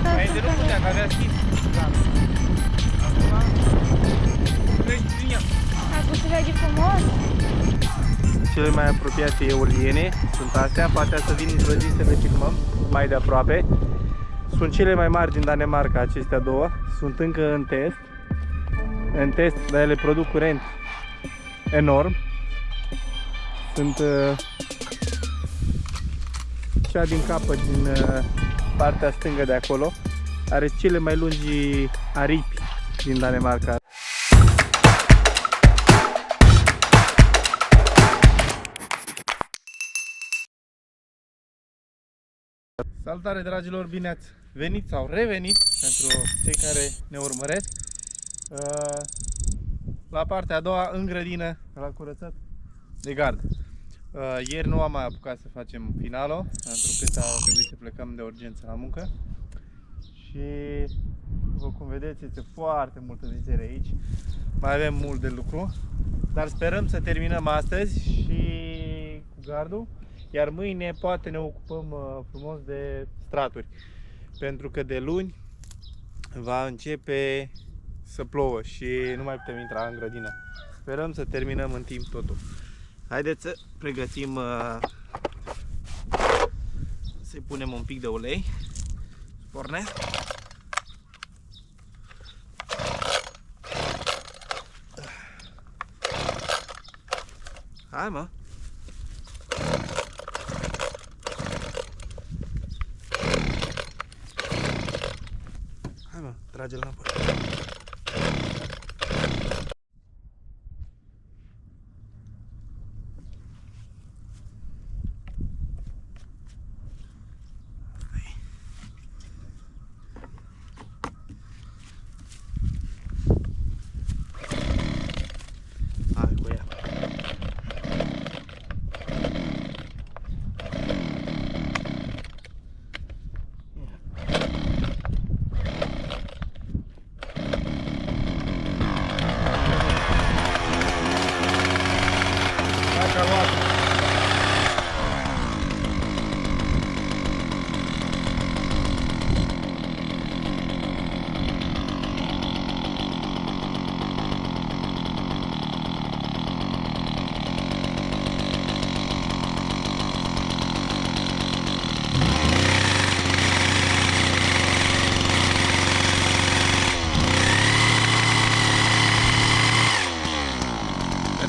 Mai de nu putea, că avea schis. Acum, treci prin ea. Acum se vede frumos. Cele mai apropiate eoliene sunt astea, poate să vin într-o zi să le filmăm mai de aproape. Sunt cele mai mari din Danemarca, acestea două. Sunt încă în test. În test, dar ele produc curent enorm. Sunt cea din capăt, din partea stângă de acolo. Are cele mai lungi aripi din Danemarca. Salutare, dragilor, bine ați venit sau revenit pentru cei care ne urmăresc la partea a doua, în grădină, la curățat de gard. Ieri nu am mai apucat să facem finalul, pentru că a trebuit să plecăm de urgență la muncă. Și după cum vedeți, este foarte multă mizerie aici. Mai avem mult de lucru, dar sperăm să terminăm astăzi și cu gardul. Iar mâine poate ne ocupăm frumos de straturi, pentru că de luni va începe să plouă și nu mai putem intra în grădină. Sperăm să terminăm în timp totul. Haideți să pregătim, să-i punem un pic de ulei. Pornesc. Hai, mă! Hai, mă, trage-l înapoi. Hai cu ea.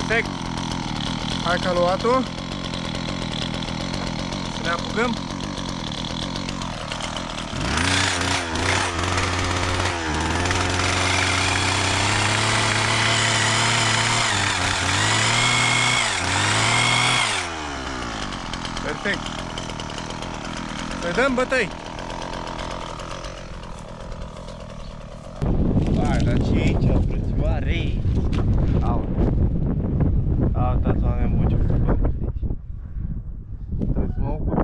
Perfect! Hai că a luat-o. Să ne apucăm. Perfect! Să dăm bătăi! Hai, dar ce e aici, frățioare? Au! Uitați, oameni buni, ce făcut. Trebuie să mă ocup.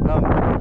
N-am.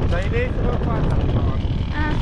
Dar ideea e să vă fața. Ah.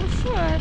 Ușor.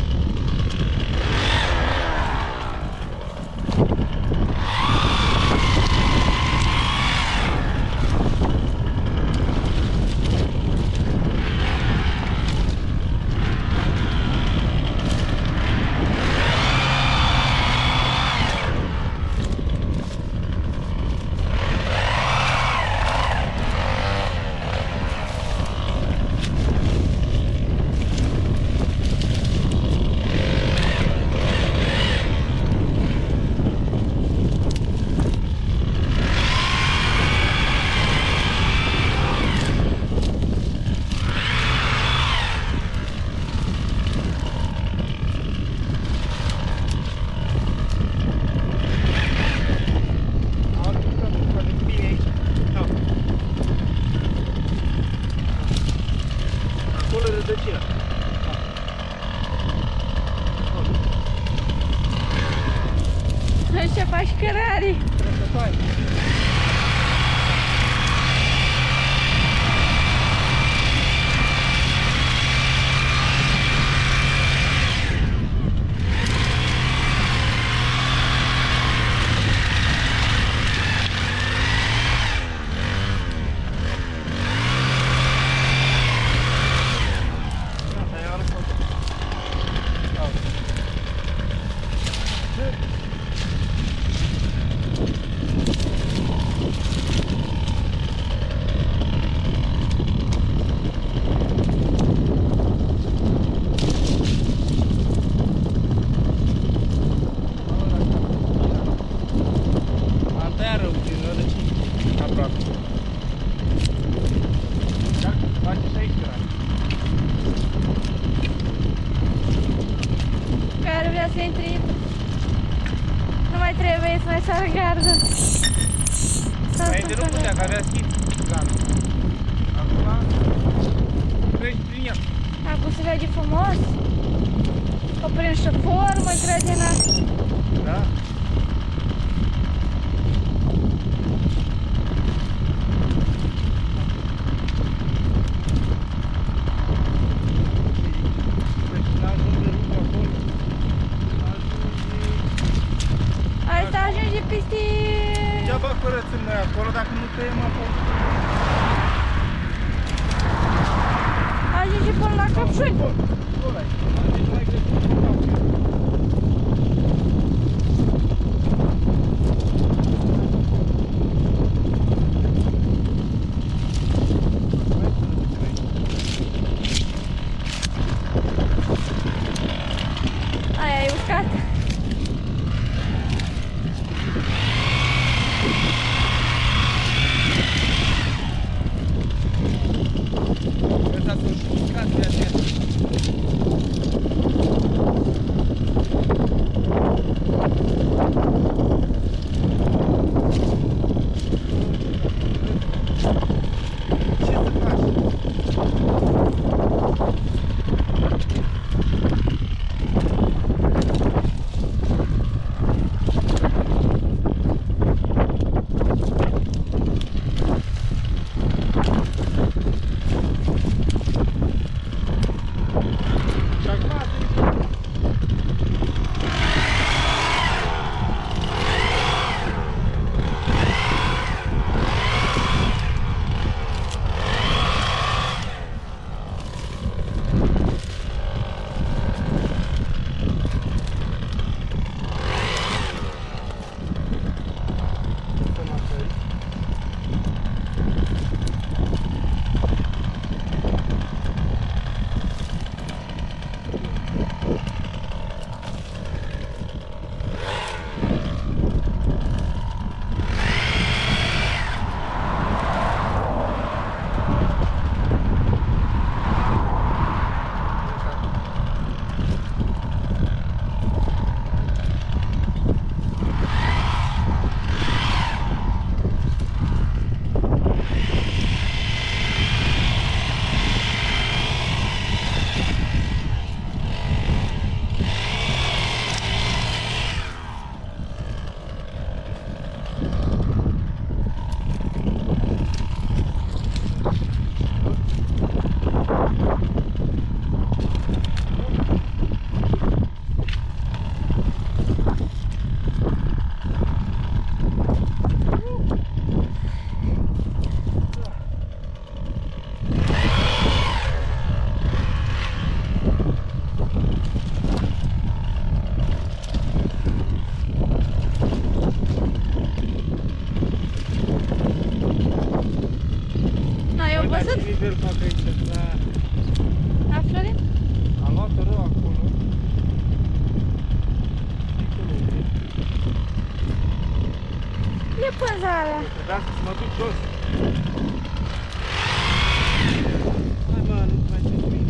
Ce faci cărare? Care vrea să intri. Nu mai trebuie să mai sară gardă. Mai de nu putea, că avea schimb. Acum treci prin ea. Acum se vede frumos. O prin și formă grădina. Da? Hai să ajungi peste... Degeaba curățăm noi acolo dacă nu tăiem acolo. Ajungi până la căpșuni. Aia e uscat. nivel fac aici, da. A, Florin? Am luat-o rău acolo. E pânzarea. Trebuia să mă duc jos. Hai mă, nu mai țin nimic.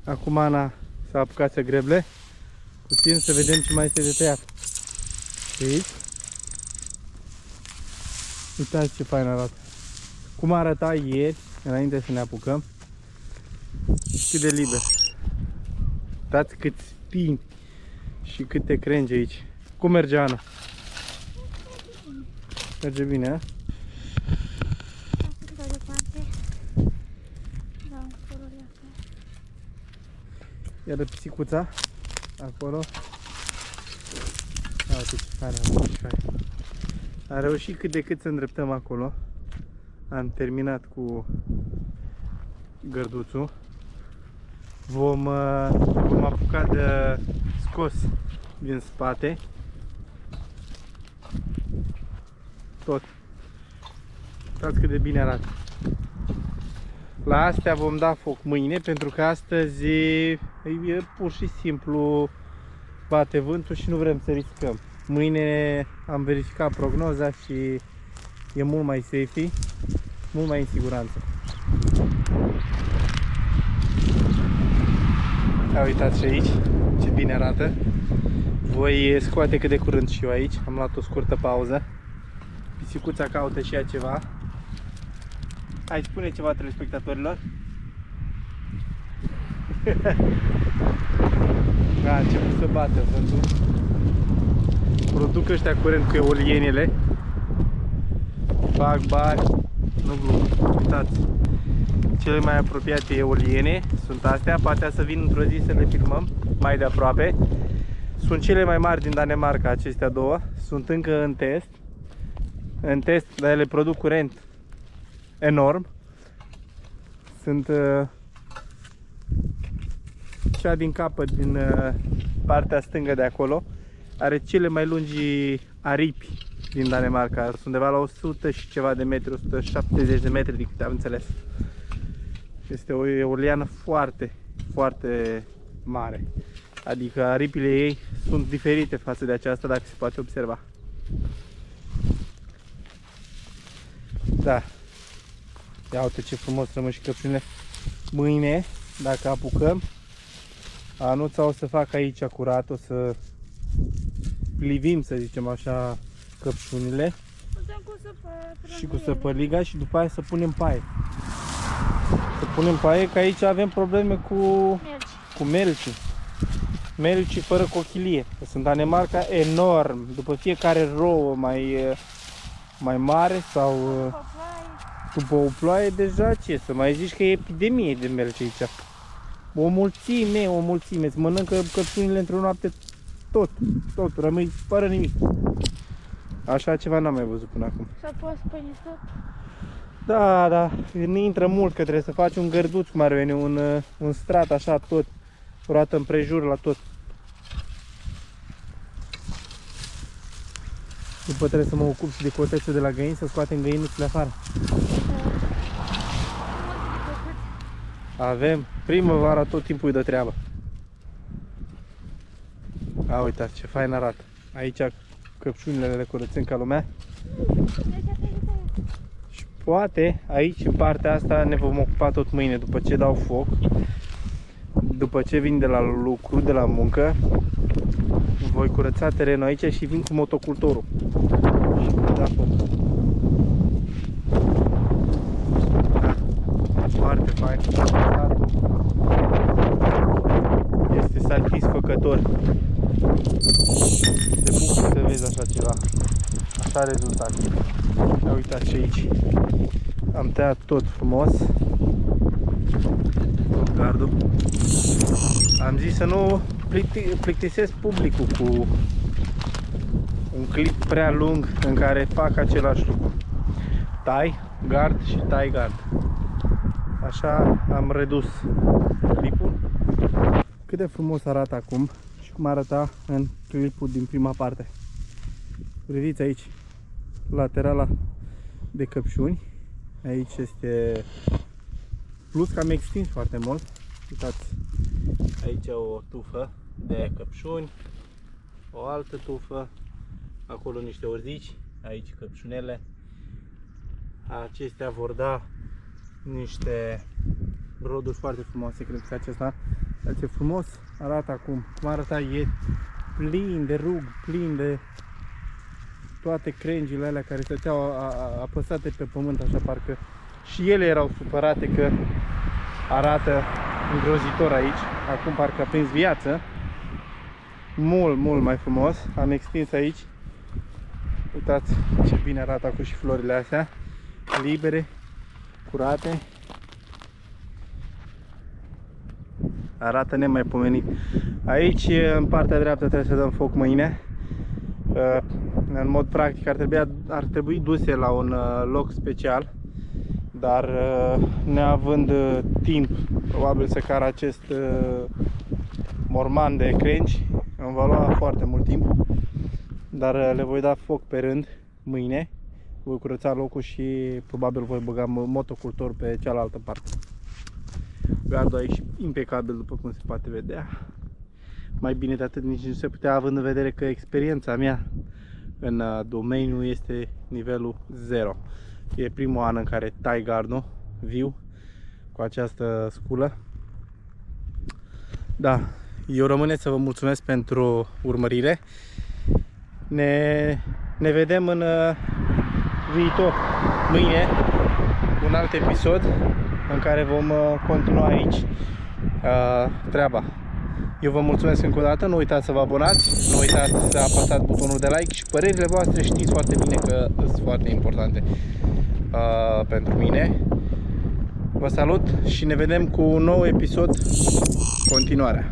Acum Ana s-a apucat să greble. Puțin să vedem ce mai este de tăiat. Aici. Uitați ce fain arată. Cum arăta ieri, înainte să ne apucăm. Cât de liber. Uitați cât spini și câte crengi aici. Cum merge, Ana? Merge bine, a? Iar pisicuța acolo. Uite ce fain arată, ce fain. Am reușit cât de cât să îndreptăm acolo. Am terminat cu gărduțul. Vom apuca de scos din spate tot. Uitați cât de bine arată. La astea vom da foc mâine, pentru că astăzi e pur și simplu bate vântul și nu vrem să riscăm. Mâine am verificat prognoza și e mult mai safe, mult mai în siguranță. Ia uitați și aici ce bine arată. Voi scoate cât de curând și eu aici. Am luat o scurtă pauză. Pisicuța caută și ea ceva. Hai, spune ceva telespectatorilor. A început să bată vântul. Produc ăștia curent cu eolienele. Fac bani. Nu glumă. Uitați. Cele mai apropiate eoliene sunt astea. Poate să vin într-o zi să le filmăm mai de aproape. Sunt cele mai mari din Danemarca, acestea două. Sunt încă în test. În test, dar ele produc curent enorm. Sunt cea din capăt, din partea stângă de acolo, are cele mai lungi aripi din Danemarca. Sunt undeva la 100 și ceva de metri, 170 de metri din câte am înțeles. Este o eoliană foarte, foarte mare. Adică aripile ei sunt diferite față de aceasta, dacă se poate observa. Da. Ia uite ce frumos rămân și căpșunile. Mâine, dacă apucăm, Anuța o să facă aici curat, o să plivim, să zicem așa, căpșunile și cu săpăliga și după aia să punem paie. Să punem paie, că aici avem probleme cu melci. Melci fără cochilie. Sunt Danemarca enorm. După fiecare rouă mai mare sau după o ploaie, deja ce să mai zici, că e epidemie de melci aici. O mulțime, îți mănâncă căpșunile într-o noapte tot, rămâi fără nimic. Așa ceva n-am mai văzut până acum. Să poți pune tot? Da, ne intră mult, că trebuie să faci un gărduț, cum ar veni, un strat așa tot, roată împrejur la tot. După trebuie să mă ocup și de cotețul de la găini, să scoatem găinuțele afară. Avem primăvara, tot timpul îi dă treabă. A, uitați ce fain arată. Aici căpșunile le curățăm ca lumea. Și poate aici, în partea asta, ne vom ocupa tot mâine, după ce dau foc. După ce vin de la lucru, de la muncă, voi curăța terenul aici și vin cu motocultorul. Și voi da foc. Foarte fain. Este satisfăcător. Te bucur să vezi așa ceva. Așa rezultat. Ia uitați și aici. Am tăiat tot frumos. Tot gardul. Am zis să nu plictisesc publicul cu un clip prea lung în care fac același lucru. Tai, gard și tai, gard. Așa am redus clipul. Cât de frumos arată acum și cum arăta în clipul din prima parte. Priviți aici, laterala de căpșuni. Aici este plus că am extins foarte mult. Uitați, aici o tufă de căpșuni, o altă tufă, acolo niște orzici, aici căpșunele. Acestea vor da niște roduri foarte frumoase, cred că acesta este frumos, arată acum, cum arăta ieri, plin de rug, plin de toate crengile alea care stăteau apăsate pe pământ, așa parcă și ele erau supărate că arată îngrozitor aici. Acum parcă a prins viață, mult mai frumos. Am extins aici, uitați ce bine arată acum și florile astea, libere, curate. Arată nemaipomenit. Aici, în partea dreaptă, trebuie să dăm foc mâine. În mod practic ar trebui duse la un loc special, dar neavând timp probabil să car acest morman de crengi, îmi va lua foarte mult timp, dar le voi da foc pe rând mâine. Voi curăța locul și probabil voi băga motocultor pe cealaltă parte. Gardul aici impecabil, după cum se poate vedea. Mai bine de atât nici nu se putea, având în vedere că experiența mea în domeniu este nivelul 0. E primul an în care tai gardul viu cu această sculă. Da, eu rămâne să vă mulțumesc pentru urmărire. Ne vedem în viitor, mâine, un alt episod în care vom continua aici treaba. Eu vă mulțumesc încă o dată, nu uitați să vă abonați, nu uitați să apăsați butonul de like și părerile voastre știți foarte bine că sunt foarte importante pentru mine. Vă salut și ne vedem cu un nou episod, continuarea.